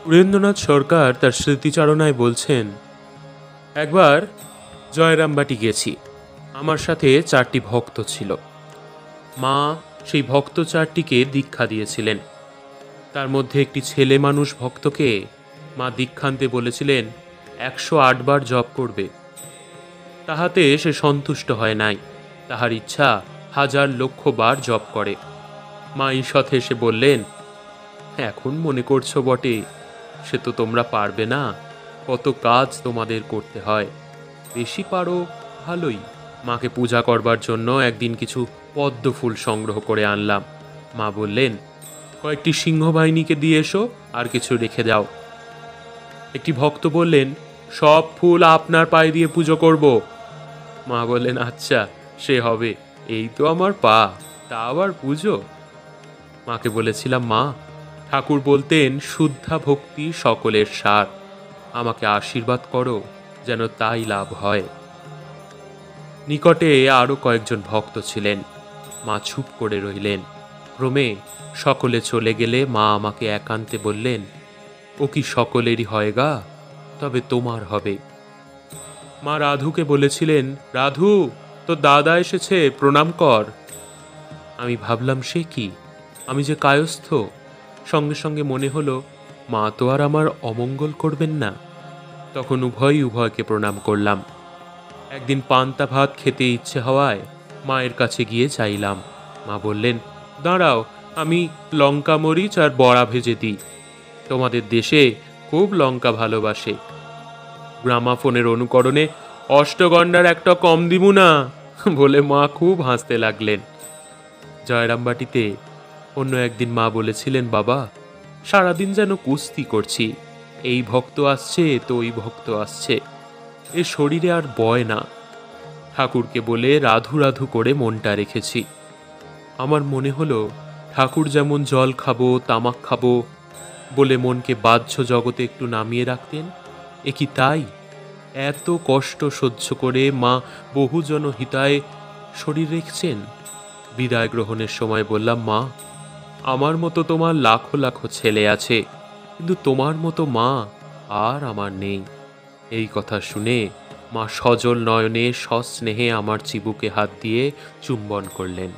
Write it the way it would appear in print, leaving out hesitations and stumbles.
সুরেন্দ্রনাথ সরকার তার স্মৃতিচারণায় বলছেন, একবার জয়রামবাটি গেছি। আমার সাথে 4টি ভক্ত ছিল। মা সেই ভক্ত 4টিকে দীক্ষা দিয়েছিলেন। তার মধ্যে একটি ছেলে মানুষ ভক্তকে মা দীক্ষান্তে বলেছিলেন 108 বার জপ করবে। তাহাতে সে সন্তুষ্ট হয় নাই, তাহার ইচ্ছা 1000 লক্ষ বার জপ করে। মা ঈষৎ হেসে বললেন, এখন মনে করছো বটে, সে তো তোমরা পারবে না, কত কাজ তোমাদের করতে হয়। বেশি পারো ভালোই। মাকে পূজা করবার জন্য একদিন কিছু পদ্ম ফুল সংগ্রহ করে আনলাম। মা বললেন, কয়েকটি সিংহবাহিনীকে দিয়ে এসো, আর কিছু রেখে দাও। একটি ভক্ত বললেন, সব ফুল আপনার পায়ে দিয়ে পুজো করব। মা বললেন, আচ্ছা সে হবে, এই তো আমার পা, তা আবার পুজো। মাকে বলেছিলাম, মা, ঠাকুর বলতেন শুদ্ধা ভক্তি সকলের সার, আমাকে আশীর্বাদ করো যেন তাই লাভ হয়। নিকটে আরও কয়েকজন ভক্ত ছিলেন। মা চুপ করে রইলেন। ক্রমে সকলে চলে গেলে মা আমাকে একান্তে বললেন, ও কি সকলেরই হয় গা, তবে তোমার হবে। মা রাধুকে বলেছিলেন, রাধু, তোর দাদা এসেছে, প্রণাম কর। আমি ভাবলাম, সে কি, আমি যে কায়স্থ। সঙ্গে সঙ্গে মনে হলো, মা তো আর আমার অমঙ্গল করবেন না। তখন উভয়কে প্রণাম করলাম। একদিন পান্তা ভাত খেতে ইচ্ছে হওয়ায় মায়ের কাছে গিয়ে চাইলাম। মা বললেন, দাঁড়াও, আমি লঙ্কা মরিচ আর বড়া ভেজে দিই। তোমাদের দেশে খুব লঙ্কা ভালোবাসে। গ্রামাফোনের অনুকরণে অষ্টগন্ডার একটা কম দিমু না, বলে মা খুব হাসতে লাগলেন। জয়রামবাটিতে অন্য একদিন মা বলেছিলেন, বাবা, সারাদিন যেন কুস্তি করছি, এই ভক্ত আসছে তো ওই ভক্ত আসছে, এ শরীরে আর বয় না। ঠাকুরকে বলে রাধু রাধু করে মনটা রেখেছি। আমার মনে হলো, ঠাকুর যেমন জল খাবো, তামাক খাবো বলে মনকে বাহ্য জগতে একটু নামিয়ে রাখতেন, এ কি তাই? এত কষ্ট সহ্য করে মা বহুজন হিতায় শরীর রেখেছেন। বিদায় গ্রহণের সময় বললাম, মা, আমার মতো তোমার লাখো লাখো ছেলে আছে, কিন্তু তোমার মতো মা আর আমার নেই। এই কথা শুনে মা সজল নয়নে সস্নেহে আমার চিবুকে হাত দিয়ে চুম্বন করলেন।